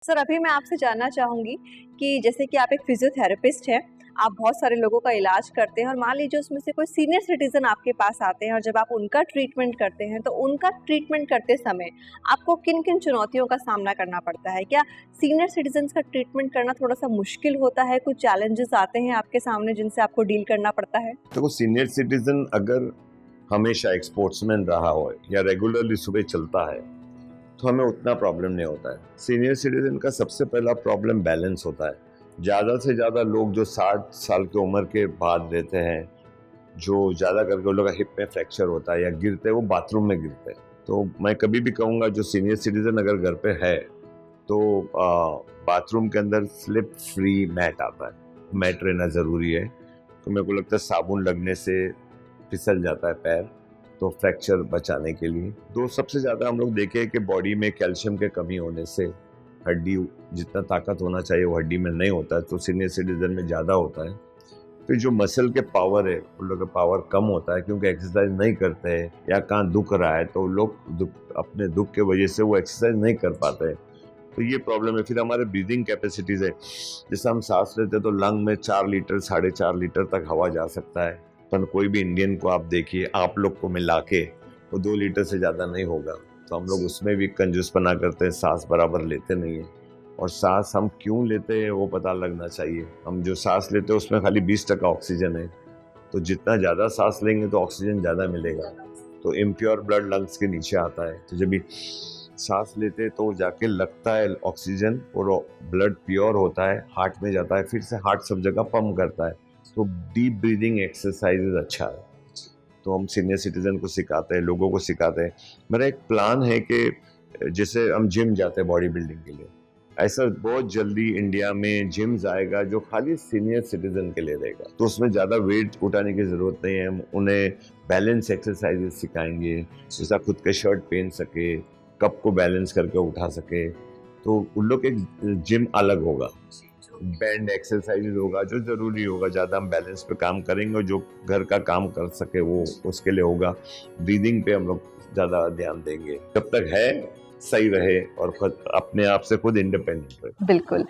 Sir अभी मैं आपसे जानना चाहूँगी कि जैसे कि आप एक फिजियोथेरेपिस्ट हैं, आप बहुत सारे लोगों का इलाज करते हैं और मान लीजिए उसमें से कोई सीनियर सिटीज़न आपके पास आते हैं और जब आप उनका ट्रीटमेंट करते हैं, तो उनका ट्रीटमेंट करते समय आपको किन-किन चुनौतियों का सामना करना पड़ता है? क्या सीनियर सिटीज़न्स का ट्रीटमेंट करना थोड़ा-सा मुश्किल होता है? कुछ चैलेंजेस आते हैं आपके सामने जिनसे आपको डील करना पड़ता है? देखो, सीनियर सिटीजन अगर हमेशा एक स्पोर्ट्समैन रहा हो या रेगुलरली सुबह चलता है तो हमें उतना प्रॉब्लम नहीं होता है। सीनियर सिटीजन का सबसे पहला प्रॉब्लम बैलेंस होता है। ज़्यादा से ज़्यादा लोग जो 60 साल की उम्र के बाद रहते हैं, जो ज़्यादा करके उन लोग का हिप में फ्रैक्चर होता है या गिरते हैं, वो बाथरूम में गिरते हैं। तो मैं कभी भी कहूँगा जो सीनियर सिटीजन अगर घर पे है तो बाथरूम के अंदर स्लिप फ्री मैट आता है, मैट रहना ज़रूरी है। तो मेरे को लगता है साबुन लगने से फिसल जाता है पैर, तो फ्रैक्चर बचाने के लिए। तो सबसे ज़्यादा हम लोग देखें कि बॉडी में कैल्शियम के कमी होने से हड्डी जितना ताकत होना चाहिए वो हड्डी में नहीं होता है, तो सीनियर सिटीजन में ज़्यादा होता है। फिर जो मसल के पावर है उन लोग का पावर कम होता है क्योंकि एक्सरसाइज नहीं करते हैं या कहाँ दुख रहा है तो लोग अपने दुख के वजह से वो एक्सरसाइज नहीं कर पाते हैं, तो ये प्रॉब्लम है। फिर हमारे ब्रीदिंग कैपेसिटीज है, जैसे हम सांस लेते हैं तो लंग में 4 लीटर 4.5 लीटर तक हवा जा सकता है, पर कोई भी इंडियन को आप देखिए, आप लोग को मिला के वो 2 लीटर से ज़्यादा नहीं होगा। तो हम लोग उसमें भी कंजूसपना करते हैं, सांस बराबर लेते नहीं हैं। और सांस हम क्यों लेते हैं वो पता लगना चाहिए। हम जो सांस लेते हैं उसमें खाली 20% ऑक्सीजन है, तो जितना ज़्यादा सांस लेंगे तो ऑक्सीजन ज़्यादा मिलेगा। तो इम्प्योर ब्लड लंग्स के नीचे आता है, तो जब भी सांस लेते हैं तो जाके लगता है ऑक्सीजन और ब्लड प्योर होता है, हार्ट में जाता है, फिर से हार्ट सब जगह पंप करता है। तो डीप ब्रीदिंग एक्सरसाइज अच्छा है, तो हम सीनियर सिटीजन को सिखाते हैं, लोगों को सिखाते हैं। मेरा एक प्लान है कि जैसे हम जिम जाते हैं बॉडी बिल्डिंग के लिए, ऐसा बहुत जल्दी इंडिया में जिम्स आएगा जो खाली सीनियर सिटीजन के लिए रहेगा। तो उसमें ज़्यादा वेट उठाने की ज़रूरत नहीं है, हम उन्हें बैलेंस एक्सरसाइजेस सिखाएंगे, जैसा खुद के शर्ट पहन सके, कप को बैलेंस करके उठा सके। तो उन लोग एक जिम अलग होगा, बैंड एक्सरसाइज होगा जो ज़रूरी होगा। ज़्यादा हम बैलेंस पे काम करेंगे और जो घर का काम कर सके वो उसके लिए होगा। ब्रीदिंग पे हम लोग ज़्यादा ध्यान देंगे, जब तक है सही रहे और खुद अपने आप से खुद इंडिपेंडेंट रहे। बिल्कुल।